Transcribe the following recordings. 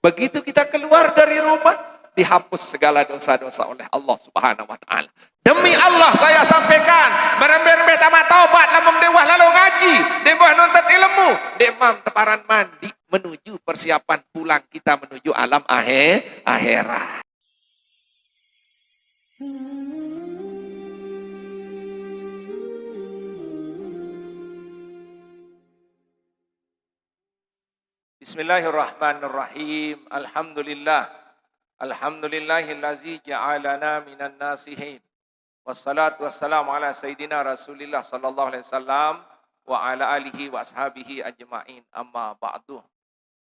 Begitu kita keluar dari rumah, dihapus segala dosa-dosa oleh Allah Subhanahu wa taala. Demi Allah saya sampaikan, berembe-rembe tamat taubat lamun dewah lalu ngaji, dewah nuntut ilmu, demam teparan mandi menuju persiapan pulang kita menuju alam akhirat. Bismillahirrahmanirrahim. Alhamdulillahillazi ja'alana minan nasihin. Wassalatu wassalamu ala sayyidina Rasulillah sallallahu alaihi wasallam wa ala alihi wa ashabihi ajma'in. Amma ba'du.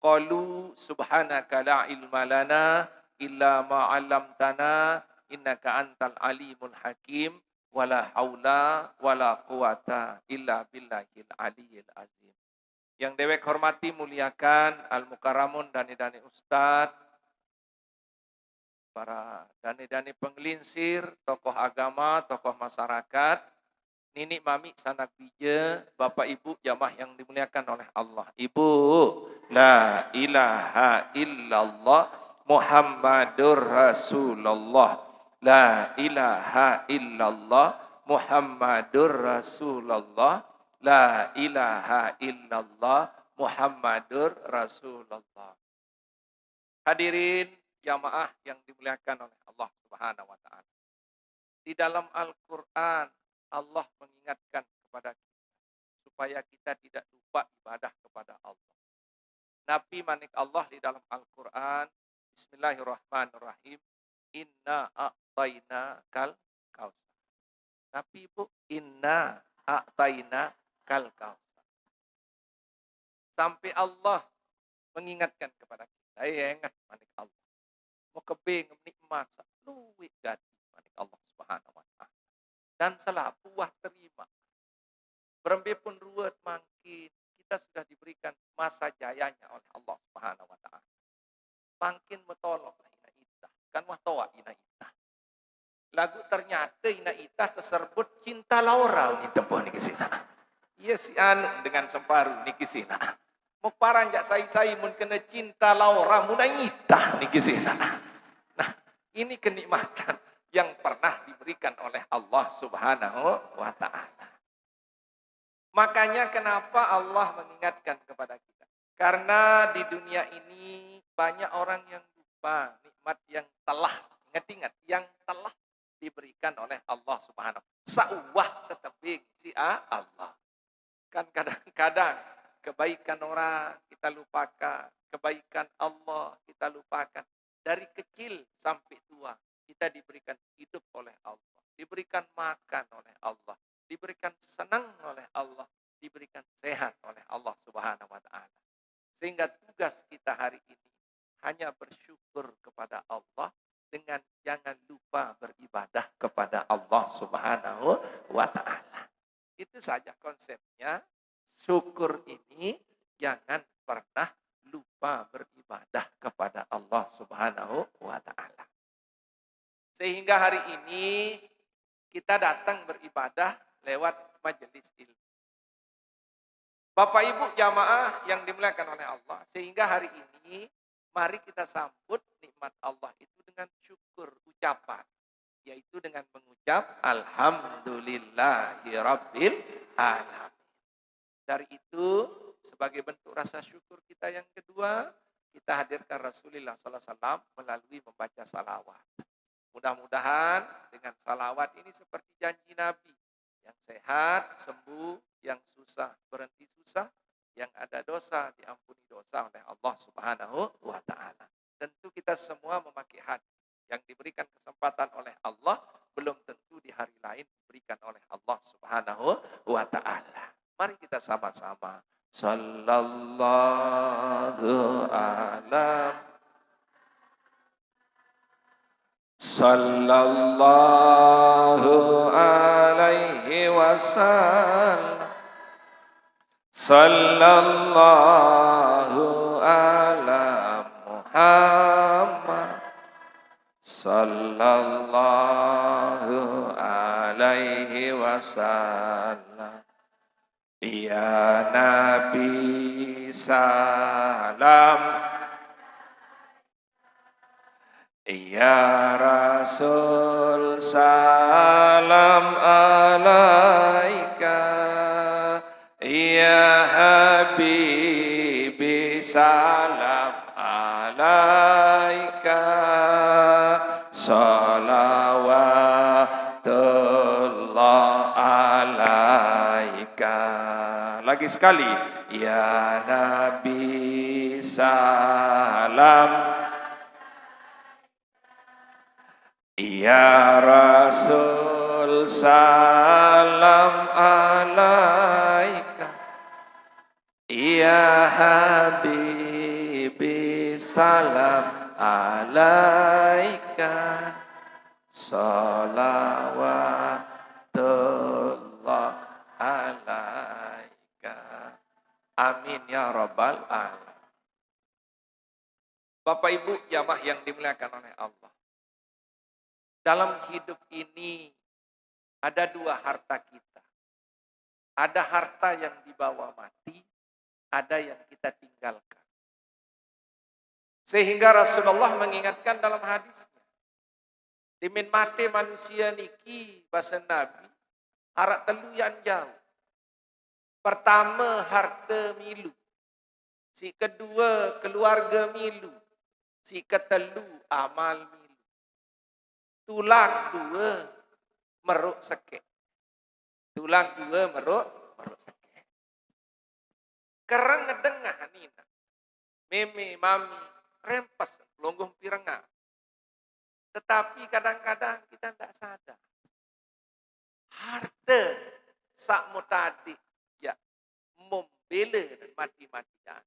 Qalu subhanaka la ilma lana illa ma 'allamtana innaka antal alimul hakim wala haula wala quwata illa billahil aliyyil azim. Yang dewek hormati muliakan al-mukaramun dani-dani ustad, para dani-dani penggelinsir, tokoh agama, tokoh masyarakat, ninik mami sanak bija, bapak ibu jamaah yang dimuliakan oleh Allah. Ibu, la ilaha illallah Muhammadur Rasulullah. La ilaha illallah Muhammadur Rasulullah. La ilaha illallah Muhammadur Rasulullah. Hadirin jamaah yang dimuliakan oleh Allah Subhanahu wa taala. Di dalam Al-Qur'an Allah mengingatkan kepada kita supaya kita tidak lupa ibadah kepada Allah. Nabi manik Allah di dalam Al-Qur'an, Bismillahirrahmanirrahim, inna a'tayna kal kautsar. Nabi Bu, inna a'tayna kal kautsar. Sampai Allah mengingatkan kepada kita, ingat manik Allah. Mau kebing nikmat luwih gati manik Allah Subhanahu wa taala. Dan salah buah terima. Berembe pun ruwet mangkin, kita sudah diberikan masa jayanya oleh Allah Subhanahu wa taala. Mangkin metolok ina itah, kan wah toa ina itah. Lagu ternyata ina itah tersebut cinta Laura ni tempoh ni kesina. Iya si anu dengan semparuh ni kesina. Mau paranjak sai-sai mun kena cinta Laura mun itah ni kesina. Nah, ini kenikmatan yang pernah diberikan oleh Allah Subhanahu wa taala. Makanya kenapa Allah mengingatkan kepada kita? Karena di dunia ini banyak orang yang lupa nikmat yang telah, ingat-ingat, yang telah diberikan oleh Allah Subhanahu. Sauwah tetapi si Allah. Kan kadang-kadang kebaikan orang kita lupakan, kebaikan Allah kita lupakan. Dari kecil sampai tua kita diberikan hidup oleh Allah, diberikan makan oleh Allah, diberikan senang oleh Allah, diberikan sehat oleh Allah Subhanahu wa taala. Sehingga tugas kita hari ini hanya bersyukur kepada Allah dengan jangan lupa beribadah kepada Allah Subhanahu wa taala. Itu saja konsepnya. Syukur ini jangan pernah lupa beribadah kepada Allah Subhanahu wa taala. Sehingga hari ini kita datang beribadah lewat majelis ilmu. Bapak Ibu jamaah yang dimuliakan oleh Allah, sehingga hari ini mari kita sambut nikmat Allah itu dengan syukur ucapan, yaitu dengan mengucap alhamdulillahirabbil alamin. Dari itu, sebagai bentuk rasa syukur kita yang kedua, kita hadirkan Rasulullah SAW melalui membaca salawat. Mudah-mudahan dengan salawat ini seperti janji Nabi, yang sehat, sembuh, yang susah, berhenti susah, yang ada dosa, diampuni dosa oleh Allah Subhanahu wa ta'ala. Tentu kita semua memakai hati yang diberikan kesempatan oleh Allah, belum tentu di hari lain diberikan oleh Allah Subhanahu wa ta'ala. Mari kita sama-sama. Sallallahu alam. Sallallahu alaihi wasallam. Sallallahu ala Muhammad. Sallallahu alaihi wasallam. Ya Nabi salam Ya Rasul salam alaika, Ya Habibi salam alaika, salawatullah alaika. Lagi sekali, ya Nabi salam, ya Rasul salam alaika, ya Habibi salam alaika, salawatullah alaika. Amin ya rabbal alamin. Bapak Ibu jamaah yang dimuliakan oleh Allah. Dalam hidup ini ada dua harta kita. Ada harta yang dibawa mati, ada yang kita tinggalkan. Sehingga Rasulullah mengingatkan dalam hadisnya, dimin mati manusia niki bahasa Nabi, harap telu yang jauh. Pertama harta milu, si kedua keluarga milu, si ketelu amal milu. Tulang dua meruk sekek. Tulang dua meruk sekek. Kereng ngedengah nina. Meme, mami, rempas, longgoh pirengah. Tetapi kadang-kadang kita tidak sadar. Harta sakmu tadi ya membela dan mati-matian.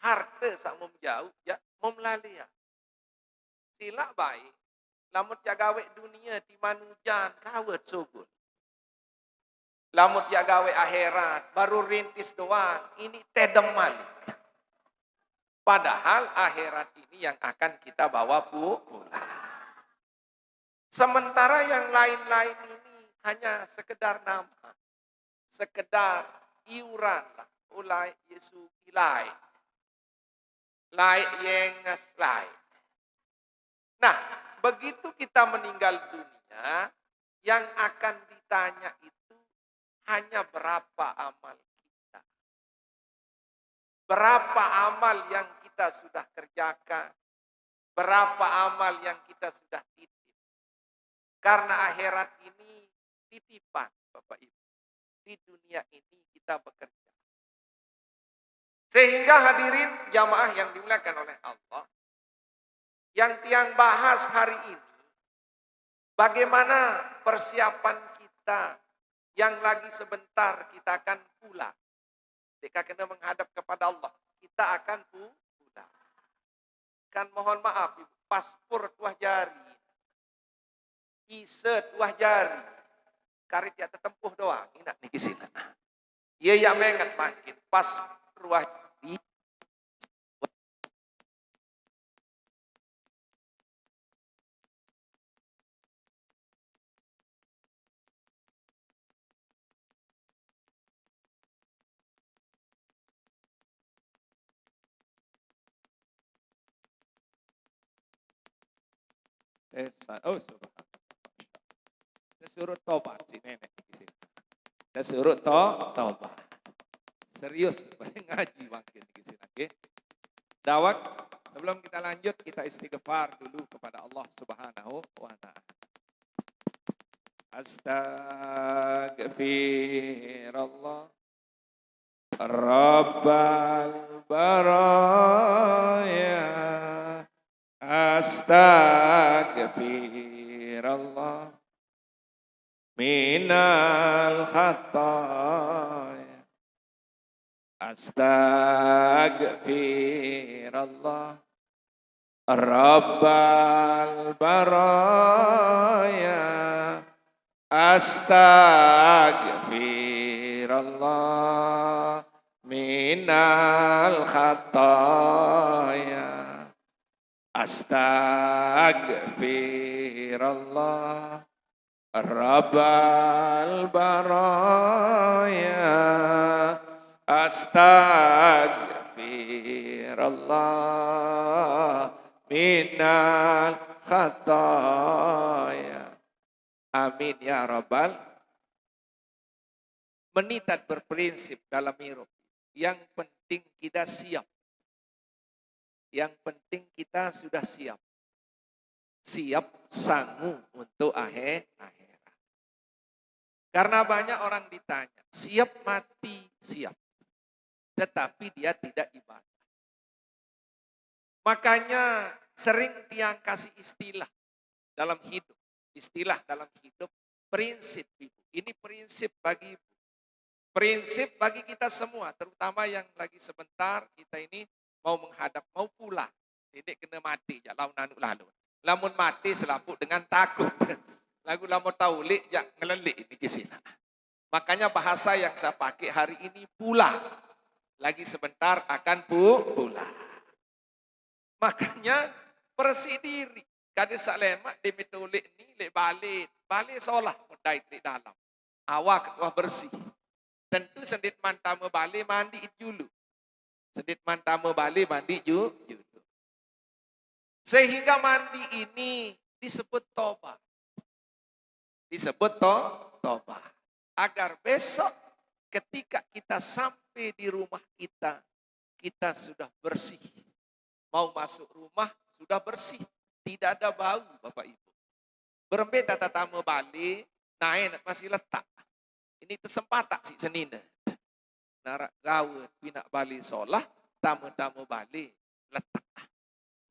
Harta sakmu jauh ya memlalia. Sila baik. Lamun ya gawe dunia di manujan kawat subul. Lamun ya gawe akhirat baru rintis doang. Ini tedem malik. Padahal akhirat ini yang akan kita bawa pulang. Sementara yang lain-lain ini hanya sekedar nama. Sekedar iuran lah. Ulai Yesu ilai. Lai yengas lai. Nah, begitu kita meninggal dunia, yang akan ditanya itu hanya berapa amal kita. Berapa amal yang kita sudah kerjakan. Berapa amal yang kita sudah titip. Karena akhirat ini titipan, Bapak Ibu. Di dunia ini kita bekerja. Sehingga hadirin jamaah yang dimuliakan oleh Allah, yang tiang bahas hari ini, bagaimana persiapan kita yang lagi sebentar kita akan pulang. Jika kena menghadap kepada Allah, kita akan pulang. Kan mohon maaf, Ibu, paspor tuah jari, visa tuah jari, karit ya tetempuh doang, ingat nih kisina. Ia yang mengat makin paspor tuah jari. Oh, subhanallah. Saya suruh tobat si nenek di sini. Saya suruh tobat. Serius, boleh ngaji makin di sini. Okay? Dawak, sebelum kita lanjut, kita istighfar dulu kepada Allah Subhanahu wa Ta'ala. Astaghfirullah Rabbal baraya. Astaghfirullah minal khataya. Astaghfirullah Rabbal baraya. Astaghfirullah minal khataya. Astaghfirullah Rabbal baraya. Astaghfirullah minal khataya. Amin ya rabbal. Menitat berprinsip dalam hidup. Yang penting kita siap. Yang penting kita sudah siap. Siap sanggup untuk akhirat. Karena banyak orang ditanya, siap mati, siap. Tetapi dia tidak ibadah. Makanya sering tiang kasih istilah dalam hidup. Istilah dalam hidup, prinsip ibu. Ini prinsip bagi ibu. Prinsip bagi kita semua, terutama yang lagi sebentar kita ini mau menghadap, mau pulang. Ini kena mati, ya lalu. Lamun mati selaput dengan takut. Lagu lamun taulik, ya ngelelik ini kisina. Makanya bahasa yang saya pakai hari ini pulang. Lagi sebentar akan pulang. Makanya bersih diri. Kadang lemak di mitulik ni lek balik. Balik seolah mendait di dalam. Awak ketua bersih. Tentu sendit mantamu balik mandi dulu. Sendit mantamu balik mandi dulu. Sehingga mandi ini disebut tobat. Disebut tobat. Agar besok ketika kita sampai di rumah kita, kita sudah bersih. Mau masuk rumah sudah bersih. Tidak ada bau Bapak Ibu. Berbeda tatamu balik, naik masih letak. Ini kesempatan si senina. Narak gawat, pinak balik solah, tamu-tamu balik, letak.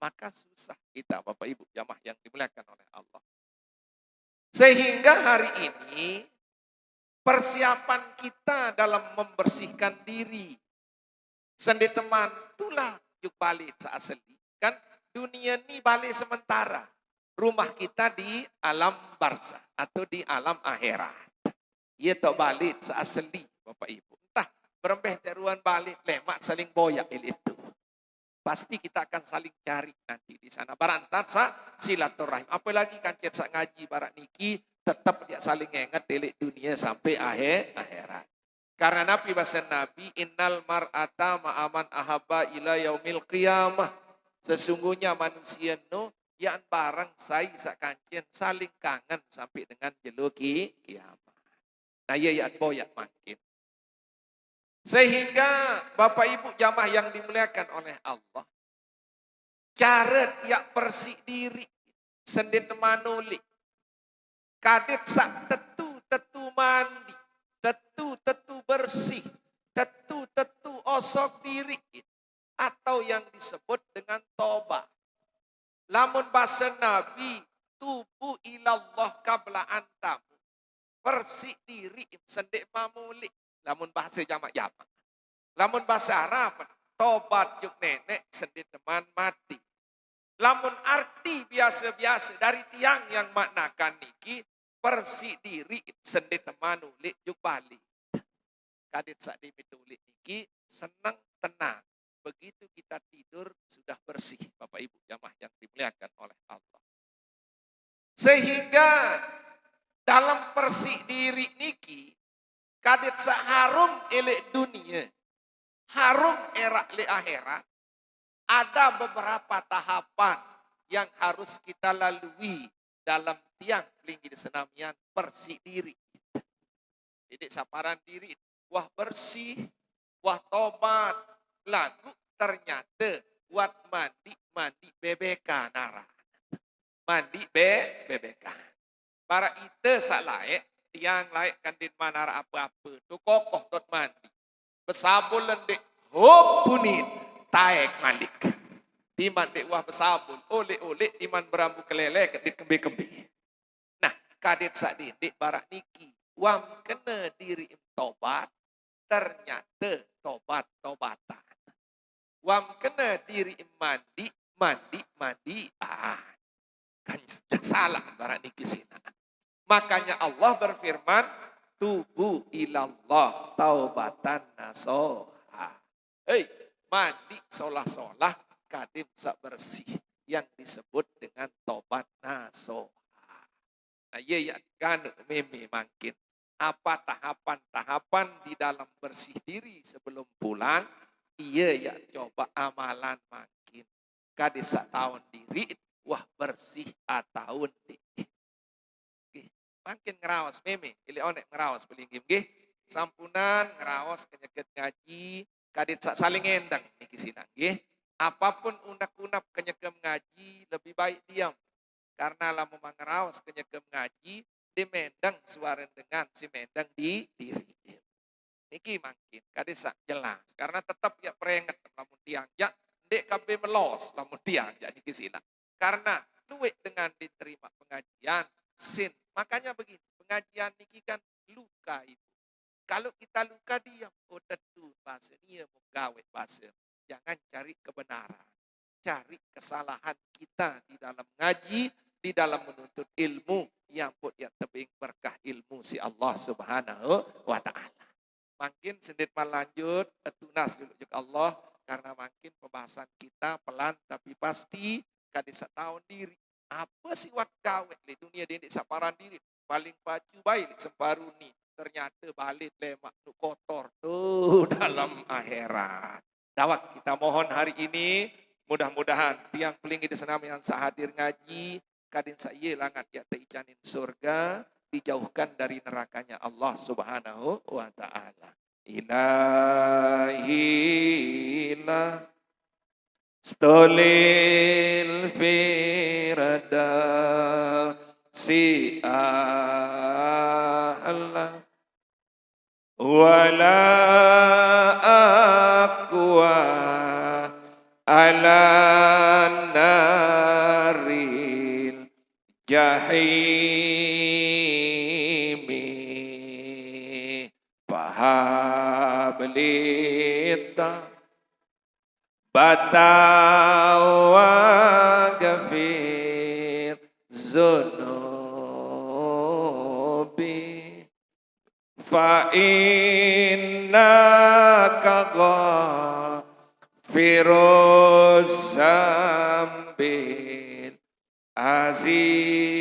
Maka susah kita Bapak Ibu jamaah yang dimuliakan oleh Allah. Sehingga hari ini persiapan kita dalam membersihkan diri. Sendi teman, itulah yuk balik seasli. Kan dunia ini balik sementara. Rumah kita di alam barzah atau di alam akhirat. Ia tak balik seasli Bapak Ibu. Entah berembeh teruan balik lemak saling boyak itu. Pasti kita akan saling cari nanti di sana. Barantat silaturahim. Apalagi kan kita ngaji barat niki, tetap dia saling ingat delik dunia sampai akhirat. Karena Nabi bahasa Nabi, innal mar'ata ma'aman ahabba ila yaumil qiyamah. Sesungguhnya manusia no, yang barang saya sakancien saling kangen sampai dengan jeluki kiamat. Nah ya yang boyak makin. Sehingga Bapak Ibu jamaah yang dimuliakan oleh Allah, cara yang bersih diri, sendiri manulik, kadet sak tetu mandi, tetu bersih, tetu osok diri, atau yang disebut dengan tobat. Lamun bahasa Nabi, tubu ilallah qabla antamu, bersih diri, sendiri mamulik. Lamun bahasa jamak. Lamun bahasa Arab, tobat yuk nenek sendiri teman mati. Lamun arti biasa-biasa dari tiang yang maknakan niki, bersih diri sendiri teman ulik yuk balik. Kadit saat dimitulik niki, senang tenang. Begitu kita tidur sudah bersih Bapak Ibu jamaah yang dimuliakan oleh Allah. Sehingga dalam bersih diri niki, kadit seharum elek dunia, harum erak le akhirat, ada beberapa tahapan yang harus kita lalui dalam tiang linggih senamian bersih diri. Jadi saparan diri, wah bersih, wah tobat, lagu ternyata buat mandi BBK nara. Mandi BBK. Para ite salaek, tiang laik kan din manara apa-apa. Tu kokoh tot mandi. Besabul lendek. Hop punit. Taek mandik. Diman dek wah besabul. Oleh diman berambu kelele kedit kembe-kembe. Nah kadit sak didik barak niki. Wam kena diri tobat. Ternyata tobat-tobatan. Wam kena diri mandi. Kan salah barak niki sina. Makanya Allah berfirman, tubu ilallah taubatan nasuha. Mandi solah-solah kadim sak bersih yang disebut dengan tobat nasuha. Nah, ya kan meme makin apa tahapan-tahapan di dalam bersih diri sebelum pulang, iya ya coba amalan makin. Kadis sak tahun diri wah bersih atau deh. Makin ngerawas meme, ili onek ngerawas pelingim nggih. Sampunan ngerawas kenyeget ngaji, kadit saling endang niki sinang nggih. Apapun undak-undak kenyegem ngaji lebih baik diam. Karena lamun ngerawas kenyegem ngaji, dimendang suara dengan si mendang di diri. Niki makin kadit sak jelas. Karena tetap ya peringat lamun tiang ya ndek kabeh melos lamun tiang ya niki sinang. Karena luwek dengan diterima pengajian sin. Makanya begini, pengajian niki kan luka itu. Kalau kita luka diam, oh tentu bahasa ini mau gawe bahasa. Jangan cari kebenaran. Cari kesalahan kita di dalam ngaji, di dalam menuntut ilmu yang pun ya tebing berkah ilmu si Allah Subhanahu wa taala. Makin sedikit melanjut tunas dulu juga Allah karena makin pembahasan kita pelan tapi pasti kadisa tahun diri. Apa sih wat gawe di dunia ini saparan diri paling baju baik semparu nih ternyata balik lemak nu kotor tuh dalam akhirat. Dawat kita mohon hari ini mudah-mudahan tiang peling di senam yang sahadir ngaji kadin saya langat ya teicanin surga dijauhkan dari nerakanya Allah Subhanahu wa taala. Ilahi Stolil firada si Allah wala aqwa ala naril jahimi pahablita Batawa gafir zunubi fa innaka ghafiruz zambil azimi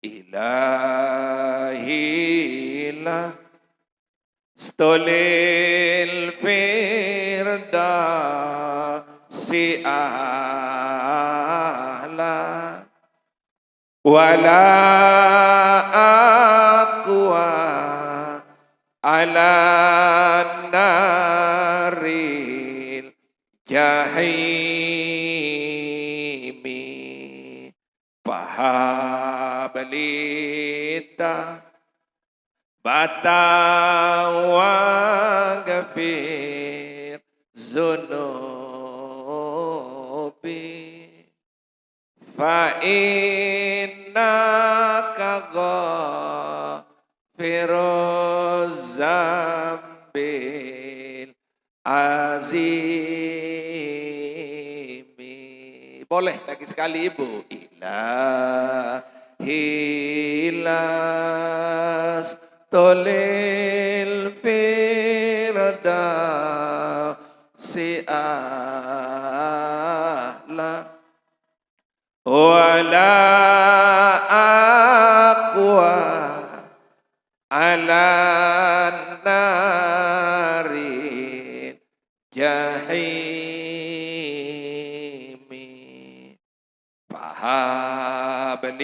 ilahilah Stolil firda si ahla wala aqwa ala naril jahimi pahabalita Batawa gafir zunubi fa innaka ghafiruz zambil azimi. Boleh lagi sekali Ibu. Ilahilas Tolil firda si ahla wala aqwa ala narin jahimi pahablita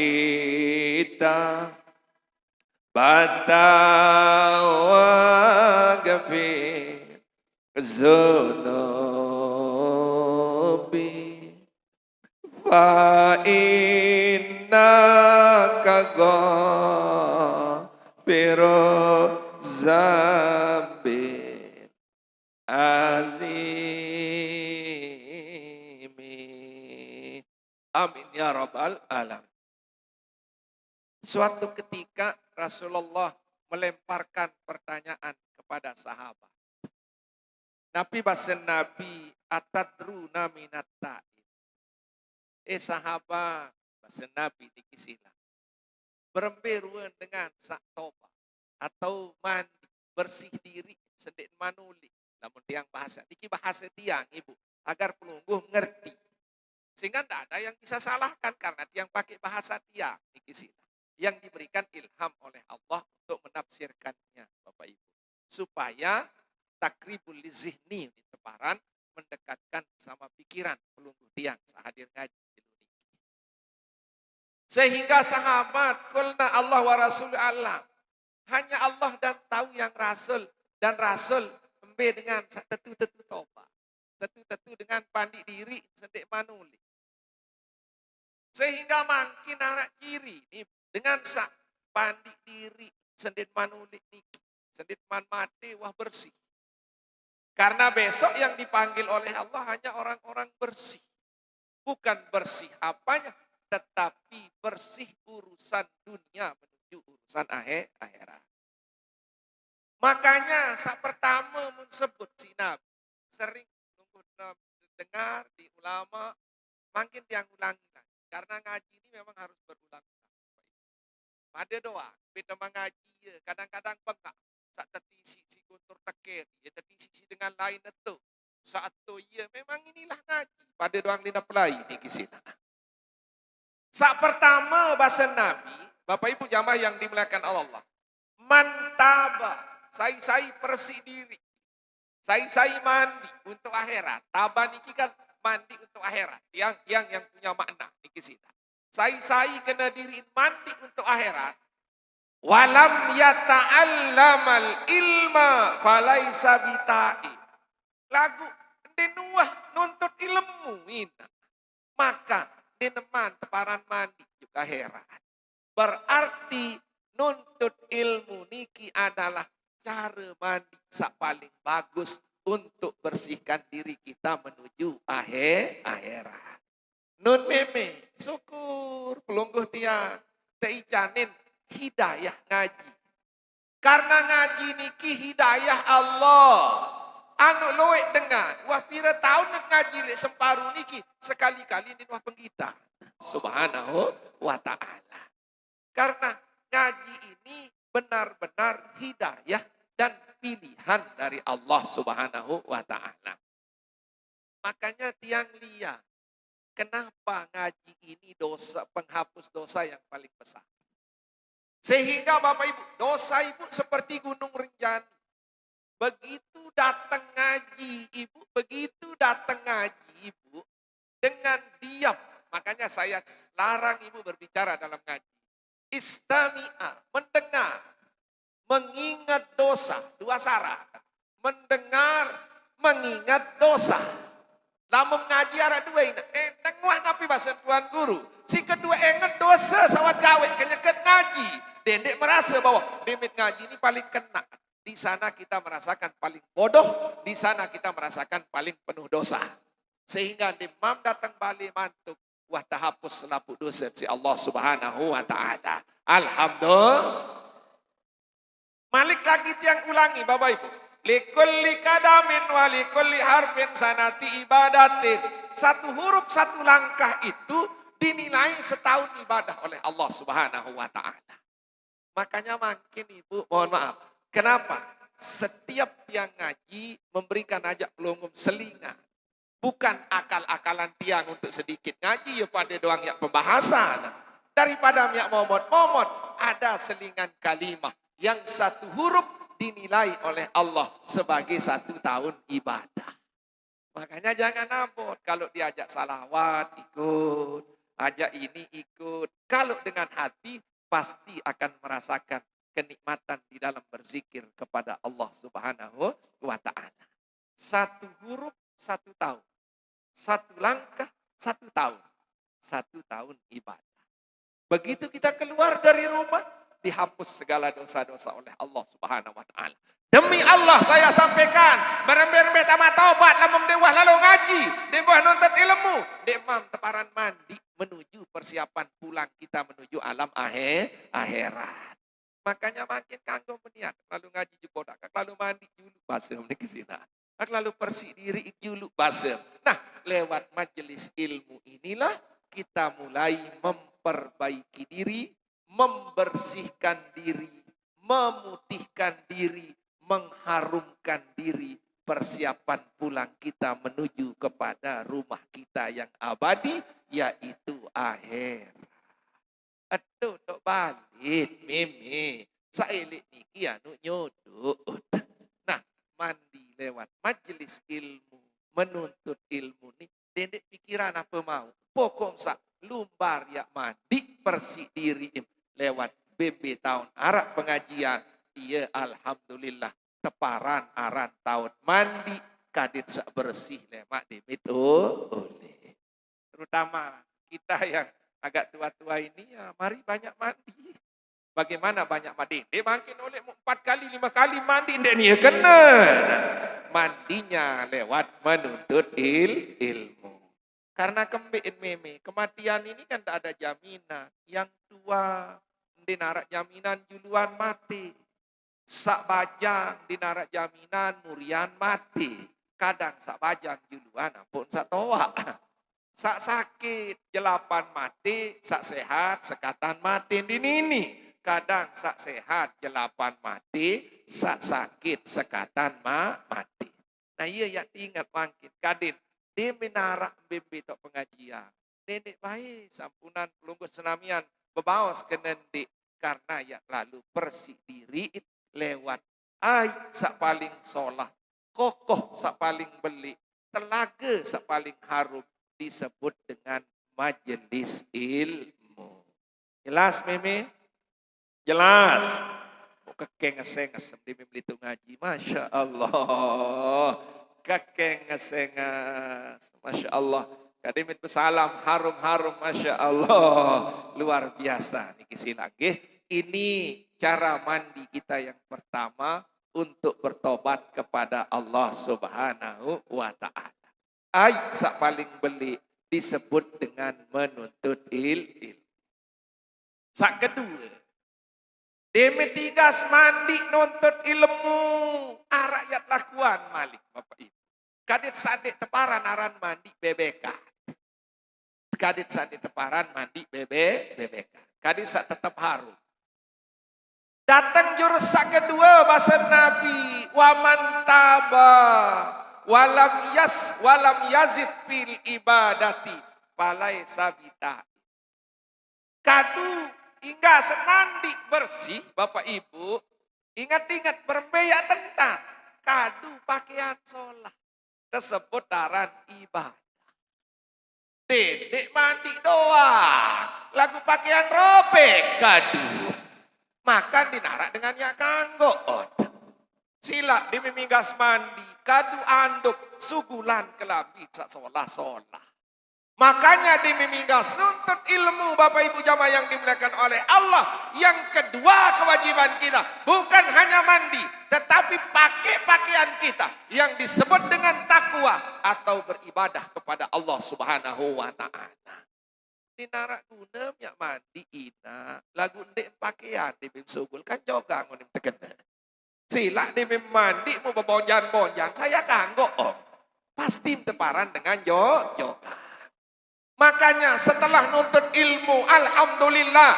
Batawa gafir zunubi fa innaka ghafiruz zambil azimi. Amin ya rabbal alamin. Suatu ketika Rasulullah melemparkan pertanyaan kepada sahabat. Nabi bahasa Nabi atadruna minat ta'ib. Sahabat bahasa Nabi dikisilah. Beremperuan dengan sak toba atau mandi bersih diri sedek manuli. Namun tiang bahasa, diki bahasa tiang Ibu agar pelungguh ngerti. Sehingga tidak ada yang bisa salahkan karena tiang pakai bahasa tiang dikisilah. Yang diberikan ilham oleh Allah untuk menafsirkannya Bapak Ibu. Supaya takribul lizihni di teparan mendekatkan sama pikiran pelungguh tiang sahadir ngaji. Sehingga sahabat, kulna Allah wa Rasul Allah. Hanya Allah dan tahu yang Rasul. Dan Rasul embe dengan tetu-tetu toba. Tetu-tetu dengan pandi diri sedek manuli. Sehingga makin anak kiri ini dengan sak pandi diri sedek manuli niki. Sedek man mati wah bersih. Karena besok yang dipanggil oleh Allah hanya orang-orang bersih. Bukan bersih apanya, tetapi bersih urusan dunia menuju urusan akhirat. Makanya saat pertama menyebut si Nabi, sering dengar di ulama, makin dia ulangi lagi. Karena ngaji ini memang harus berulang-ulang. Ada doa, beda mengaji, kadang-kadang bengak. Saat tertisi si guntur tekir, ya tertisi dengan lain itu. Saat itu ya memang inilah ngaji. Pada doang lina pelai di kisina. Saat pertama bahasa Nabi, Bapak Ibu jamaah yang dimuliakan Allah. Mantaba, saya bersih diri. Saya mandi untuk akhirat. Taba niki kan mandi untuk akhirat. Yang punya makna niki sina. Saya kena diri mandi untuk akhirat. Walam yata'allamal ilma falaisa bita'i. Lagu denuah nuntut ilmu ina. Maka deneman teparan mandi juga heran. Berarti nuntut ilmu niki adalah cara mandi sak paling bagus untuk bersihkan diri kita menuju akhirat. Nun meme, syukur pelungguh tiang teijanin hidayah ngaji. Karena ngaji niki hidayah Allah. Anu loek dengan wah pira tahun ngaji lek semparuh niki sekali-kali di wah penggita. Subhanahu wa ta'ala. Karena ngaji ini benar-benar hidayah dan pilihan dari Allah Subhanahu wa ta'ala. Makanya tiang liya, kenapa ngaji ini dosa penghapus dosa yang paling besar? Sehingga Bapak Ibu, dosa Ibu seperti gunung Rinjani. Begitu datang ngaji Ibu, begitu datang ngaji Ibu, dengan diam. Makanya saya larang Ibu berbicara dalam ngaji. Istami'a, mendengar, mengingat dosa. Dua syarat. Mendengar, mengingat dosa. Lamun ngaji arah dua ini. Tengah napi bahasa Tuan Guru. Si kedua ingat dosa sawat gawe. Kenyeket ngaji. Dendek merasa bahwa demit ngaji ini paling kena. Di sana kita merasakan paling bodoh. Di sana kita merasakan paling penuh dosa. Sehingga imam datang balik mantuk. Wah tahapus selapu dosa si Allah Subhanahu wa ta'ala. Alhamdulillah. Malik lagi tiang ulangi Bapak Ibu. Likulli kadamin wa likulli harfin sanati ibadatin. Satu huruf satu langkah itu dinilai setahun ibadah oleh Allah Subhanahu wa ta'ala. Makanya makin Ibu mohon maaf. Kenapa? Setiap yang ngaji memberikan ajak pelungum selingan. Bukan akal-akalan tiang untuk sedikit ngaji ya pada doang ya pembahasan. Daripada miak momot-momot ada selingan kalimah yang satu huruf dinilai oleh Allah sebagai 1 tahun ibadah. Makanya jangan abot kalau diajak salawat ikut, ajak ini ikut. Kalau dengan hati pasti akan merasakan kenikmatan di dalam berzikir kepada Allah Subhanahu wa ta'ala. 1 huruf 1 tahun. 1 langkah 1 tahun. 1 tahun ibadah. Begitu kita keluar dari rumah, dihapus segala dosa-dosa oleh Allah Subhanahu wa ta'ala. Demi Allah saya sampaikan, berembet-embet amat taubat, lamun dewah lalu ngaji, dewah nuntut ilmu, demam teparan mandi menuju persiapan pulang kita menuju alam akhirat. Makanya makin kanggo meniat, lalu ngaji juga, lalu mandi dulu basem di kesina. Lalu bersih diri dulu basem. Nah, lewat majelis ilmu inilah kita mulai memperbaiki diri, membersihkan diri, memutihkan diri, mengharumkan diri, persiapan pulang kita menuju kepada rumah kita yang abadi, yaitu akhir. Aduh, tok balik, mimi, saelik niki anu nyodot. Nah, mandi lewat majelis ilmu, menuntut ilmu ni dendek pikiran apa mau. Pokok sak lumbar ya mandi bersih diri lewat BB tahun arak pengajian. Iya alhamdulillah teparan aran tahun mandi kadit sak bersih lemak demit oleh. Terutama kita yang agak tua-tua ini ya mari banyak mandi. Bagaimana banyak mandi? Dia makin oleh 4 kali, 5 kali mandi. Dia ni kena. Mandinya lewat menuntut ilmu. Karena kembali meme, kematian ini kan tak ada jaminan. Yang tua, dinarak jaminan juluan mati. Sak bajang dinarak jaminan murian mati. Kadang sak bajang juluan ampun sak toa. Sak sakit jelapan mati, sak sehat sekatan mati di nini. Kadang sak sehat jelapan mati, sak sakit sekatan mati. Nah iya ya ingat makin kadin di menara bimbi tok pengajian. Nenek baik sampunan pelunggus senamian bebawas ke nendi karena ya lalu bersih diri lewat ai sak paling solah, kokoh sak paling beli, telaga sak paling harum disebut dengan majelis ilmu. Jelas meme? Jelas. Kakek ngesenges di Mimlitu ngaji. Masya Allah. Kakek ngesenges. Masya Allah. Kadimit pesalam harum-harum. Masya Allah. Luar biasa. Niki silagi. Ini cara mandi kita yang pertama untuk bertobat kepada Allah Subhanahu wa ta'ala. Ayat sak paling beli disebut dengan menuntut ilmu. Sak kedua, demi tigas mandi nuntut ilmu, rakyat lakuan malik Bapak Ibu. Kadit sadik teparan aran mandi bebekan. Kadit sadik teparan mandi bebekan. Kadit sak tetap harum. Datang jurus sak kedua bahasa Nabi, waman taba walam yazid fil ibadati palai sabita. Kadu hingga semandi bersih Bapak Ibu, ingat-ingat berbeyak tentang kadu pakaian sholat tersebut daran ibadah. Dedek mandi doang, lagu pakaian robek kadu. Makan dinarak dengan ya kanggo. Sila dimimigas mandi, kadu anduk, sugulan kelambi sak solah-solah. Makanya dimimigas nuntut ilmu Bapak Ibu jamaah yang dimuliakan oleh Allah. Yang kedua kewajiban kita bukan hanya mandi, tetapi pakai pakaian kita yang disebut dengan takwa atau beribadah kepada Allah Subhanahu wa ta'ala. Dinarak guna ya mandi ina lagu ndek pakaian di bim sugul kan jogang ngonim tekena. Sila di bim mandi mau bebonjan-bonjan saya kanggo om. Pasti teparan dengan jogang. Makanya setelah nuntut ilmu, alhamdulillah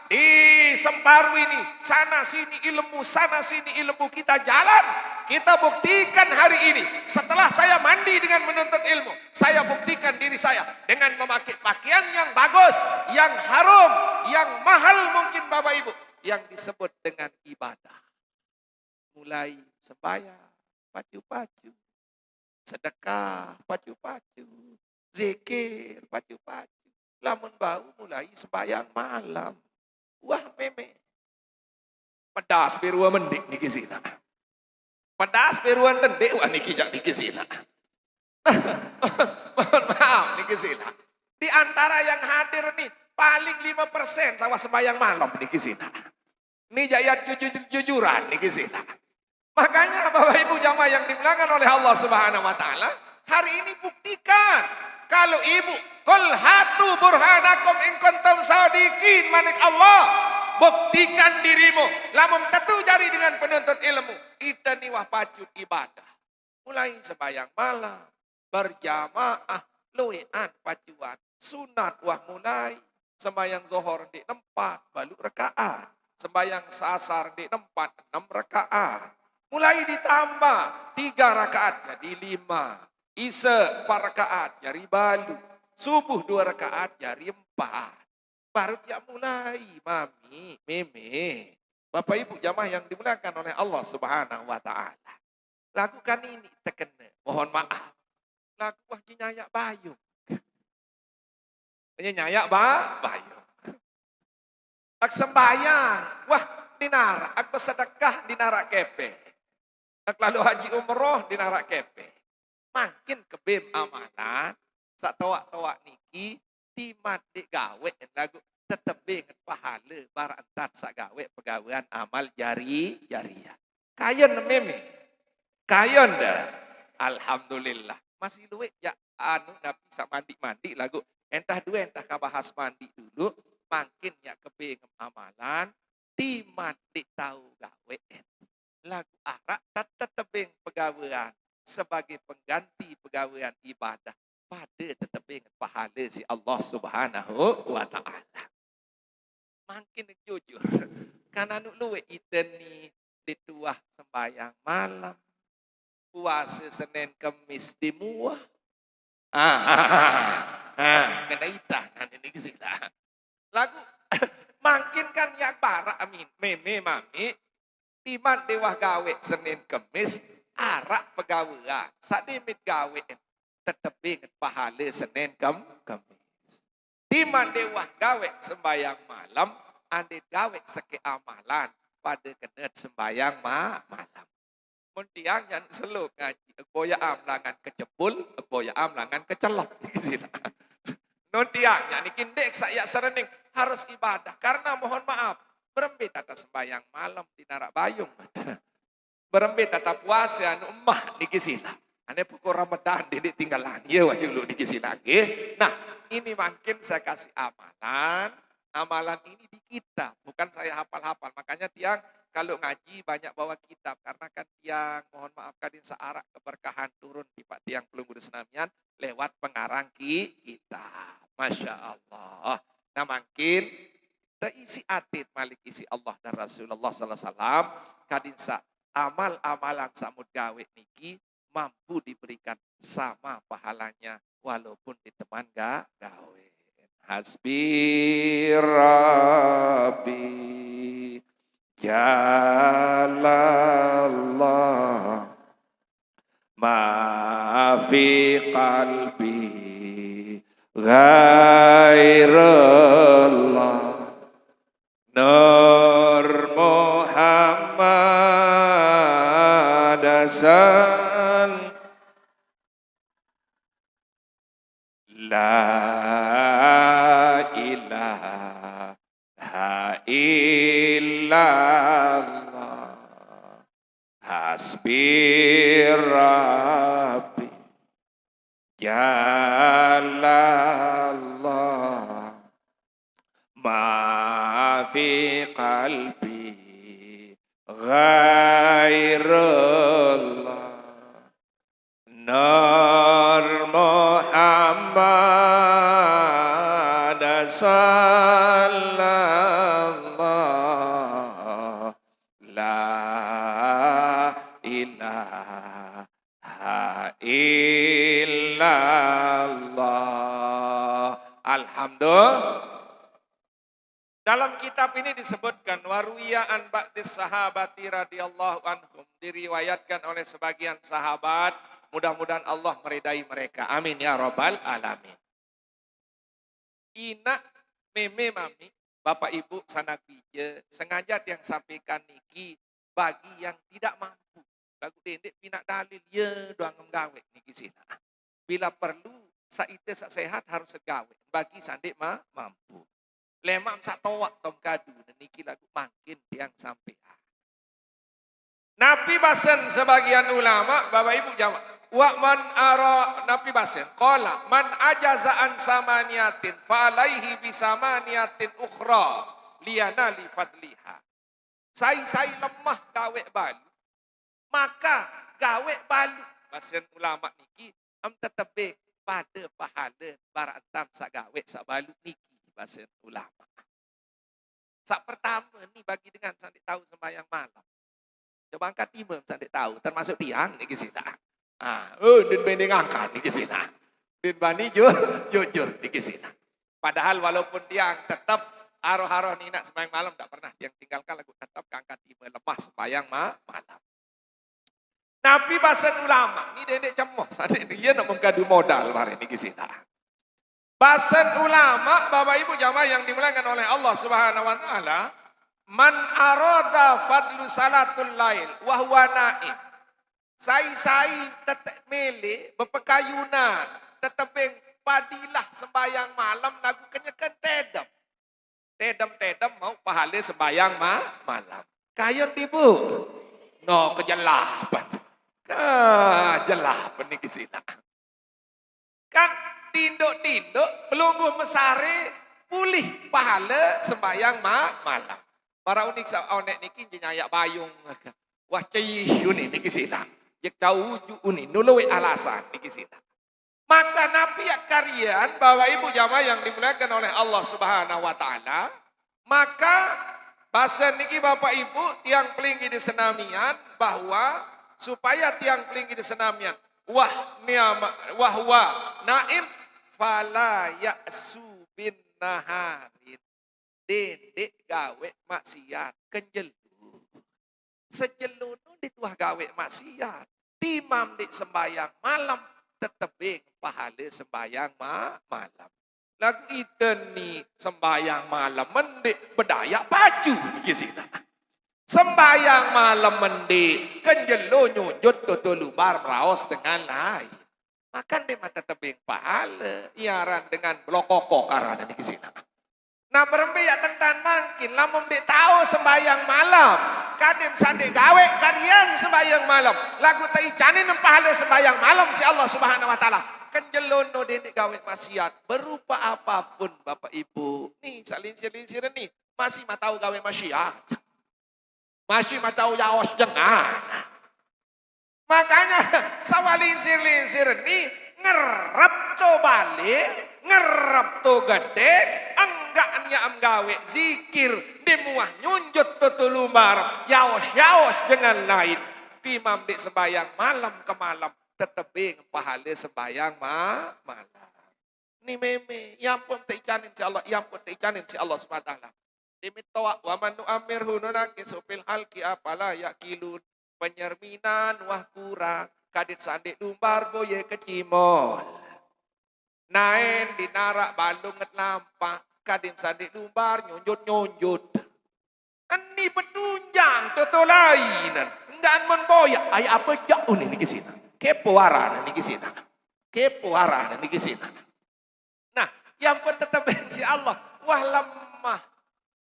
di Semparu ini sana sini ilmu kita jalan. Kita buktikan hari ini setelah saya mandi dengan menuntut ilmu, saya buktikan diri saya dengan memakai pakaian yang bagus, yang harum, yang mahal mungkin Bapak Ibu, yang disebut dengan ibadah. Mulai sembahyang, pacu-pacu, sedekah, pacu-pacu, zikir, pacu-pacu. Lamun bau mulai sembahyang malam. Wah meme. Pedas birua mendik niki zina. Pedas biruan tendek wah niki jak niki zina. Mohon maaf niki zina. Di antara yang hadir nih paling 5% sama sembahyang malam niki zina. Ini jayat jujuran niki zina. Makanya Bapak Ibu jamaah yang dimuliakan oleh Allah Subhanahu wa taala, hari ini buktikan kalau ibu kul hatu burhanakum in kuntum sadiqin manik Allah. Buktikan dirimu. Lamun tetu jari dengan penuntut ilmu. Ita niwah pacut ibadah. Mulai sembahyang malam. Berjamaah. Luian pacuan. Sunat wah mulai. Sembahyang zuhur di 4. Balu rakaat. Sembahyang sasar di 4. 6 rakaat. Mulai ditambah. 3 rakaat jadi 5. Isya 4 rakaat jadi balu. Subuh 2 rakaat jadi 4. Baru dia mulai, mami, meme. Bapak Ibu jamaah yang dimuliakan oleh Allah Subhanahu wa ta'ala. Lakukan ini terkena. Mohon maaf. lagu wah nyayak bayung. Nyayak bayung. Ak sembayang, wah dinara, ak bersedekah dinara kepe. Ak lalu haji umroh dinara kepe. Makin kebim amalan, sak tawak-tawak niki, timat di gawe lagu tetep ingat pahala barantat sak gawe pegawaian amal jariah. Kayon meme. Kayon dah. Alhamdulillah. Masih luwe ya nabi sak mandi lagu. Entah dua entah kabahas mandi dulu. Makin ya kebing amalan. Timat di tahu gawe. Lagu arak tetebing pegawaian. Sebagai pengganti pegawaian ibadah. Pada tetebing pahala si Allah subhanahu wa ta'ala. Makin jujur. Karena luwe iteni dituah sembahyang malam. Puasa Senin Kemis di muah. Kena itah nanti ini kisah. Lagu makin kan yang para amin. Meme mami. Timan dewah gawe Senin Kemis. Arak pegawaian. Sadimit gawe. Tetep ingat pahala Senin Kemis. Timan dewah gawe sembahyang malam. Andit gawe seke amalan. Pada kenet sembahyang malam. Muntiang yang seluk ngaji. Boya amlangan kecepul, boya amlangan kecelok. Nuntiang yang nikindek saya serening harus ibadah. Karena mohon maaf, berembit tata sembahyang malam di narak bayung. Berembit tata puasa anu emah nikisila. Ane pukul Ramadan didik tinggalan. Ya wajib lu nikisila. Nah ini makin saya kasih amalan. Amalan ini di kita. Bukan saya hafal-hafal. Makanya tiang kalau ngaji banyak bawa kitab. Karena kan tiang mohon maaf kadin searak keberkahan turun di Pak Tiang Pelunggu Senamian lewat pengarang kitab. Masya Allah. Nah makin terisi atit malik isi Allah dan Rasulullah SAW. Kadin sa amal-amalan samud gawe niki mampu diberikan sama pahalanya walaupun di teman gawe. Hasbi Rabbi Jalallah ma fi qalbi ghairullah Nur Muhammad asal La ilaha illallah Hasbi Rabbi Jalallah Ma fi qalbi Ghairullah Nur Muhammad sallallahu la ilaha illallah. Alhamdulillah. Dalam kitab ini disebutkan waruiyaan ba'dis sahabati radhiyallahu anhum, diriwayatkan oleh sebagian sahabat. Mudah-mudahan Allah meridai mereka. Amin ya rabbal alamin. Ina meme mami, bapak ibu sanak bija, sengaja yang sampaikan niki bagi yang tidak mampu. Lagu dendek pinak dalil ya doang gawe niki sina. Bila perlu saite sak sehat harus segawe. Bagi sandik mampu. Lemam sak towak tom kadu niki lagu makin tiang sampaikan. Nabi basen sebagian ulama, bapak ibu jawab. Wa man ara Nabi basen qala man ajazaan samaniatin fa alaihi bisamaniatin ukhra liyana li fadliha. Sai lemah gawe balu maka gawe balu basen ulama niki am tetebe pada pahala barantam sak gawe sak balu niki basen ulama. Sak pertama ni bagi dengan sandik tahu sembahyang malam. Coba angkat imam sandik tahu termasuk tiang niki sita. Din bending angkat di kesina. Din bani jujur di kesina. Padahal walaupun tiang tetap aroh-aroh nina sembahyang malam tidak pernah tiang tinggalkan lagu tetap angkat imam lepas sembahyang malam. Nabi bahasan ulama. Ni dendek cemoh. Dia nak mengadu modal hari ni kisita. Bahasan ulama, Bapak Ibu jamaah yang dimuliakan oleh Allah Subhanahu wa taala, man arada fadlu salatul lail wa huwa naim. Sai tetap mele berpekayunan, tetap padilah sembayang malam lagu kenyakan tedam. Tedam mau pahala sembayang malam. Kayon tibu. No kejelapan. Kejelapan ni kisita. Kan tinduk pelungguh mesare pulih pahala sembayang malam. Para unik onek niki nyayak bayung. Wah cayisyu ni kisita. Yak jauh uni nuluwi alasan niki kisita. Maka Nabi karian Bapak Ibu jamaah yang dimuliakan oleh Allah Subhanahu wa taala, maka bahasa niki Bapak Ibu tiang pelinggi di senamian bahwa supaya tiang pelinggi di senamian wahwa naim fala ya'su bin naharin dendek gawe maksiat kenjelu sejelunu dituah gawe maksiat timam di sembayang malam tetebing pahala sembayang malam lagu itu nih sembayang malam mendek berdayak baju ni kisina sembayang malam mendek kenjelu nyunjut tutulubar raos dengan lain makan dia mata tebing pahala iaran dengan blokokok karena ni kisina. Nah berembiak tentang mungkin lamun dia tahu sembayang malam kadim sandi gawe karian sembayang malam lagu taicanin pahala sembayang malam si Allah Subhanahu wa taala kenjelono denek gawe maksiat berupa apapun Bapak Ibu nih salinsir-linsir nih masih mau tahu gawe maksiat masih mau tahu yaos jangan makanya sawalinsir-linsir nih ngerap coba ngerap to gede enggak niam gawe zikir dimuah nyunjut tutulumbar yaos dengan lain timam di sembayang malam ke malam tetebing pahala sembayang malam ni meme yang pun teicanin si Allah yang pun teicanin si Allah Subhanahu wa taala dimitoa wa man nu'amirhu nunakisu fil halqi apala yakilun penyerminan wah kurang kadit sandik lumbar boye kecimol naen dinarak balunget lampak kadin sandik lumbar nyunjut ini penunjang toto lainan enggak menboyak ay apa jauh ni kisina kepo arah ni kisina nah yang pun tetap si Allah wah lemah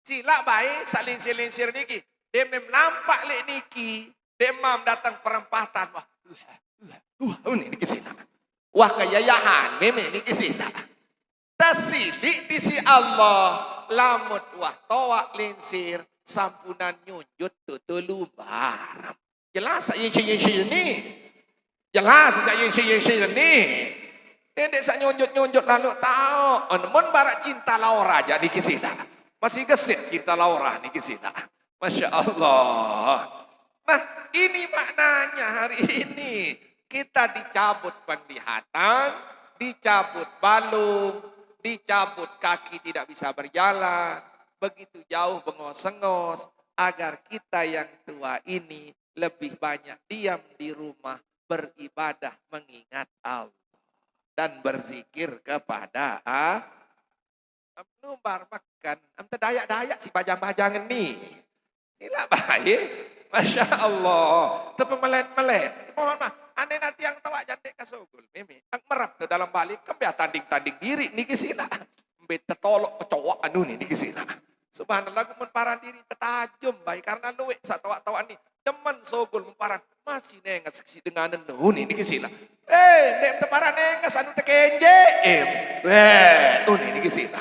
sila baik salinsir-linsir niki demem lampak lek niki demam datang perempatan wah ini kisina wah kayayahan meme ni kisina tasilik di si Allah lamut wah toak linsir sampunan nyunjut tutulubar jelas yang ni jelas yang ni dendek sak nyunjut lalu tahu namun barak cinta laura aja di kisina masih gesit cinta laura di kisina Masya Allah nah ini maknanya hari ini kita dicabut penglihatan dicabut balung dicabut kaki tidak bisa berjalan, begitu jauh bengos-engos, agar kita yang tua ini lebih banyak diam di rumah, beribadah mengingat Allah. Dan berzikir kepada lumbar makan, dayak-dayak si bajang-bajang ini. Inilah baik, Masya Allah, tapi melet-melet. Mohon maaf. Ane nanti yang tawa jandek kasogul, meme, ang merap ke dalam balik, kembali tanding-tanding diri, niki sila. Mbet tetolok kecowok anu nih, niki sila. Subhanallah, memparan diri tetajum, baik karena luwe, sa tawa-tawa nih, teman sogul memparan, masih nengas seksi dengan anu nih, niki sila. Nek temparan nengas, anu tekenje, nih, niki sila.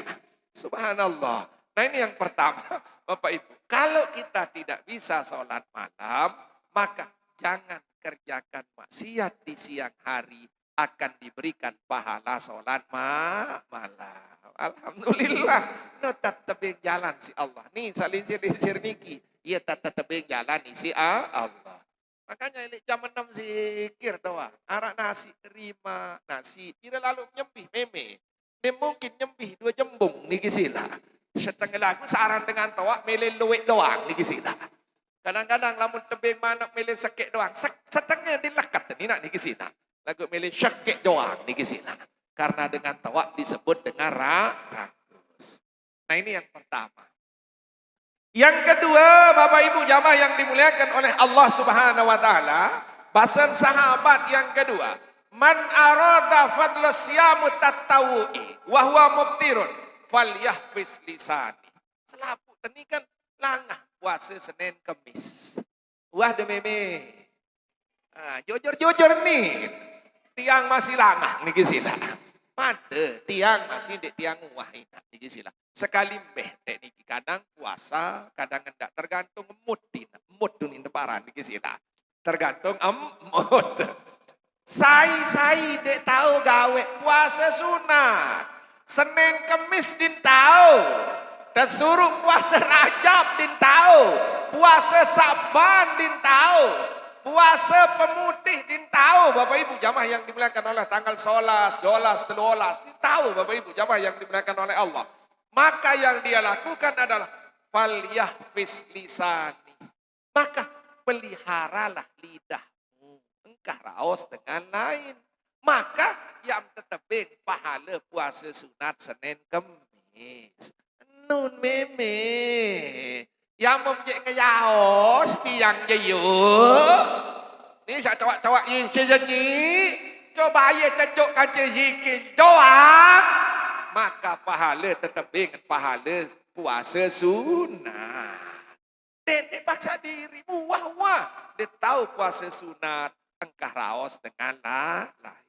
Subhanallah. Nah ini yang pertama, Bapak Ibu, kalau kita tidak bisa sholat malam, maka jangan kerjakan maksiat di siang hari akan diberikan pahala sholat malam. Alhamdulillah. No tetep jalan si Allah. Nih salinsir-linsir niki. Ia tetep jalan si Allah. Makanya ini jam 6 zikir doa. Arak nasi terima nasi. Tidak lalu nyembih meme. Dia mungkin nyembih 2 jembung niki sila. Setengah lagu saran dengan toa mele luwek doang niki sila. Kadang-kadang lamun tebing manak milih sekek doang. Setengah dilakat ni nak niki sina. Lagu milih sekek doang niki sina. Karena dengan tawak disebut dengan ragus. Nah ini yang pertama. Yang kedua, Bapak Ibu jamaah yang dimuliakan oleh Allah Subhanahu wa taala, bahasan sahabat yang kedua, man arada fadla siyamu tatawu'i wa huwa mubtirun falyahfiz lisani. Selapu teni kan langah puasa Senin Kemis. Wah dememe. Jujur nih. Tiang masih langah niki sila. Pada tiang masih dek tiang wah ina niki sila. Sekali mbeh dek niki kadang puasa, kadang enggak tergantung mood dunin deparan niki sila. Tergantung mood. Sai dek tahu gawe puasa sunat. Senin Kemis din tahu. Dan suruh puasa Rajab din tahu. Puasa Saban din tahu. Puasa pemutih din tahu. Bapak Ibu jamaah yang dimuliakan oleh tanggal 11, 12, 13. Din tahu Bapak Ibu jamaah yang dimuliakan oleh Allah. Maka yang dia lakukan adalah falyahfiz lisani. Maka peliharalah lidahmu. Engkau raos dengan lain. Maka yang tetepin pahala puasa sunat Senin Kemis. Nun meme. Yang memjek ngeyaos tiang jayuk. Ni saya cawak-cawak yin sejengi. Coba ayah cecokkan zikir doang. Maka pahala tetap dengan pahala puasa sunat. Dek paksa diri. Wah. Dia tahu puasa sunat. Engkau raos dengan lain.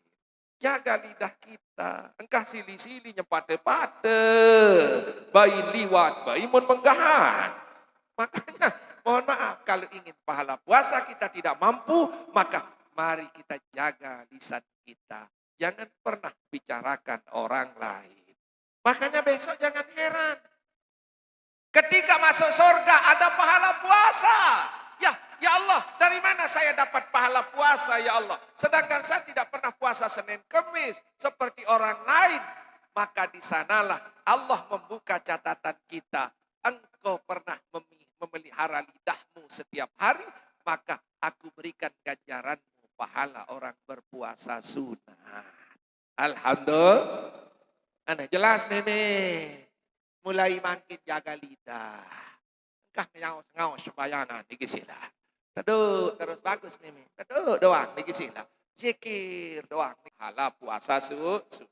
Jaga lidah kita. Engkau sili-sili nyepate-pate. Bayi liwat, bayi mun menggahan. Makanya mohon maaf kalau ingin pahala puasa kita tidak mampu. Maka mari kita jaga lisan kita. Jangan pernah bicarakan orang lain. Makanya besok jangan heran. Ketika masuk surga ada pahala puasa. Ya Allah, dari mana saya dapat pahala puasa ya Allah? Sedangkan saya tidak pernah puasa Senin Kemis seperti orang lain. Maka di sanalah Allah membuka catatan kita. Engkau pernah memelihara lidahmu setiap hari, maka aku berikan ganjaranmu pahala orang berpuasa sunat. Alhamdulillah. Anda jelas meme. Mulai makin jaga lidah. Engkau ngawas sembayangan di sila. Teduh, terus bagus mimi. Teduh doang, niki sila. Zikir doang, pahala puasa sunat.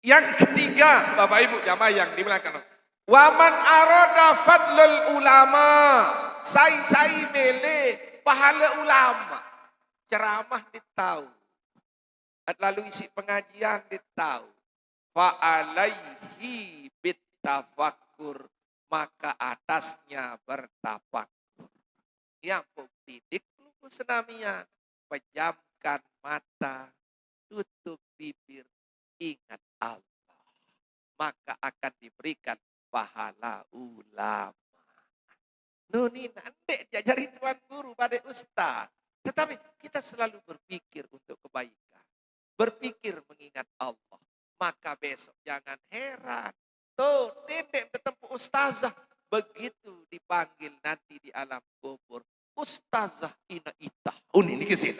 Yang ketiga, Bapak Ibu jamaah yang dimuliakan. Waman arada fadlul ulama. Sai mele pahala ulama. Ceramah ditahu. Lalu isi pengajian ditahu. Fa alaihi bittafakkur. Maka atasnya bertafakur. Yang didik lugu senamian. Pejamkan mata, tutup bibir, ingat Allah. Maka akan diberikan pahala ulama. Nuni nanti diajarin tuan guru pada ustaz. Tetapi kita selalu berpikir untuk kebaikan. Berpikir mengingat Allah. Maka besok jangan heran. Tuh, nenek ketemu ustazah. Begitu dipanggil nanti di alam kubur. Ustazah ina itah. Ini kesini.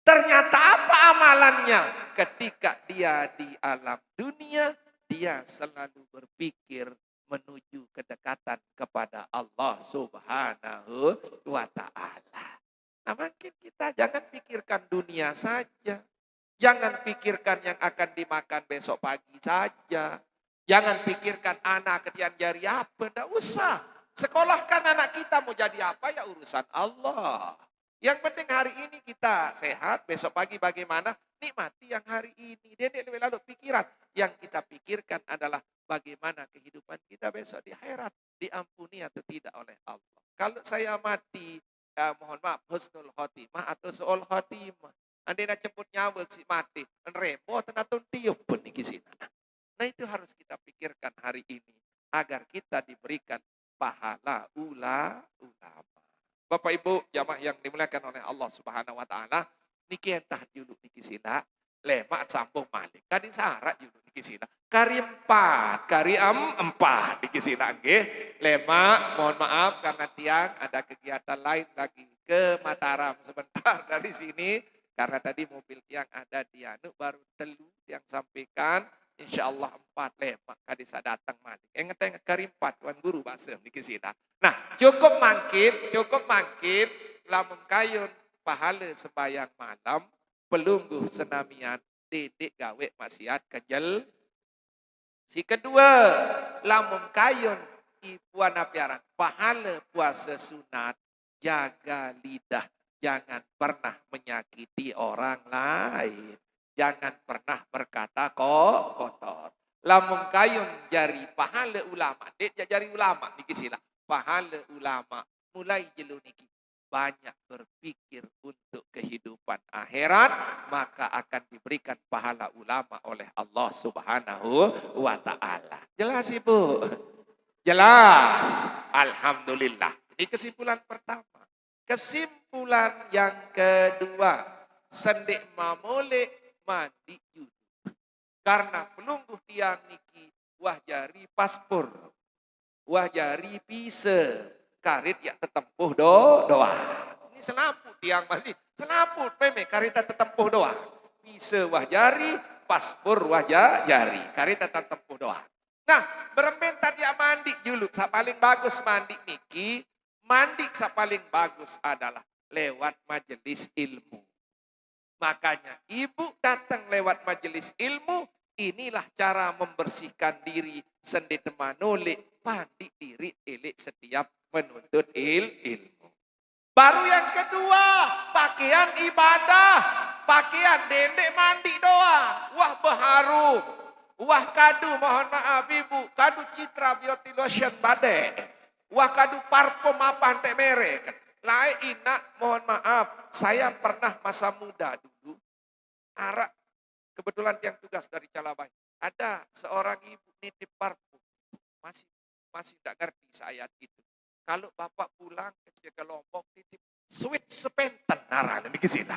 Ternyata apa amalannya? Ketika dia di alam dunia, dia selalu berpikir menuju kedekatan kepada Allah Subhanahu wa ta'ala. Nah makin kita jangan pikirkan dunia saja. Jangan pikirkan yang akan dimakan besok pagi saja. Jangan pikirkan anak kedian jari apa, tidak usah. Sekolahkan anak kita mau jadi apa ya urusan Allah. Yang penting hari ini kita sehat, besok pagi bagaimana, nikmati yang hari ini. Dedek lebih lalu pikiran. Yang kita pikirkan adalah bagaimana kehidupan kita besok di akhirat. Diampuni atau tidak oleh Allah. Kalau saya mati, mohon maaf, husnul khotimah atau su'ul khotimah. Andai nak jemput nyawa si mati, repot atau tiup pun di sini. Nah itu harus kita pikirkan hari ini agar kita diberikan pahala ulama. Bapak Ibu jamaah yang dimuliakan oleh Allah Subhanahu wa taala, niki entah dulu niki sila lemak sambung malik. Kadin syarat juga dikisina. Kari 4, kari 4 dikisina nggih. Lemak, mohon maaf karena tiang ada kegiatan lain lagi ke Mataram sebentar dari sini. Karena tadi mobil tiang ada di anu baru telu yang sampaikan. Insya Allah 4 lemak kadisa datang malik. Ingat kari 4 tuan guru bahasa dikisina. Nah cukup mangkin lamun kayun pahala sembahyang malam pelungguh senamian dedek gawe maksiat kejel. Si kedua, lamun kayun ibuan apiaran pahala puasa sunat, jaga lidah, jangan pernah menyakiti orang lain, jangan pernah berkata kotor. Lamun kayun jari pahala ulama, dek jari ulama niki sila, pahala ulama mulai jelu niki banyak berpikir untuk kehidupan akhirat, maka akan diberikan pahala ulama oleh Allah Subhanahu wa ta'ala. Jelas Ibu? Jelas. Alhamdulillah. Ini kesimpulan pertama. Kesimpulan yang kedua, sendik mamole mandi junub. Karena pelungguh tiang niki wah jari paspor, wah jari pise, karit yang tetempuh doa. Ini selaput tiang masih selaput meme karit tetempuh doa. Bisa wah jari, paspor wah jari, karit tetempuh doa. Nah, berembentar dia mandi dulu. Sa paling bagus mandi niki, mandi sa paling bagus adalah lewat majelis ilmu. Makanya ibu datang lewat majelis ilmu, inilah cara membersihkan diri sendi temanole, mandi diri elek setiap menuntut ilmu. Baru yang kedua, pakaian ibadah. Pakaian dendek mandi doang. Wah berharum. Wah kadu, mohon maaf ibu. Kadu Citra Beauty Lotion badai. Wah kadu parfum apa antek merek. Lai inak, mohon maaf. Saya pernah masa muda dulu. Arak, kebetulan yang tugas dari Calabai. Ada seorang ibu nitip parfum. Masih tidak ngerti saya itu. Kalau bapak pulang ke Lombok titip sweet sepentan naran ini ke sini.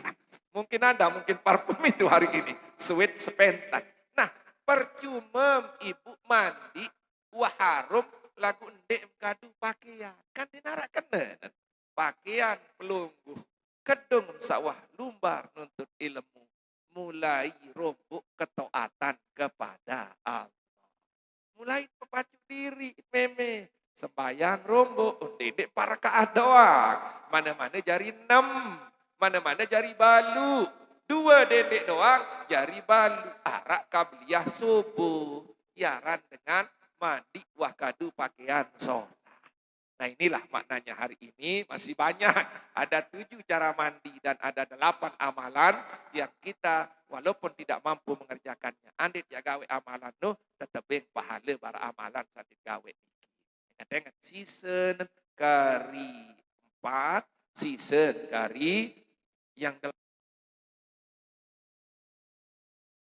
Mungkin ada, mungkin parfum itu hari ini sweet sepentan. Nah, percuma ibu mandi wah harum lagu ndek kadu pakaian. Kan dinarak kenen. Pakaian pelungguh kedung sawah lumbar nuntut ilmu. Mulai rombok ketaatan kepada Allah. Mulai pacu diri meme. Sembayang rombok, dedek para kaah doang. Mana-mana jari 6, mana-mana jari balu. 2 dedek doang, jari balu. Arak kabliyah subuh. Yaran dengan mandi wakadu pakaian sholat. Nah inilah maknanya hari ini masih banyak. Ada 7 cara mandi dan ada 8 amalan yang kita walaupun tidak mampu mengerjakannya. Andit ya gawe amalan tetap pahala bara amalan sandit gawe. Ingat season kari 4, season kari yang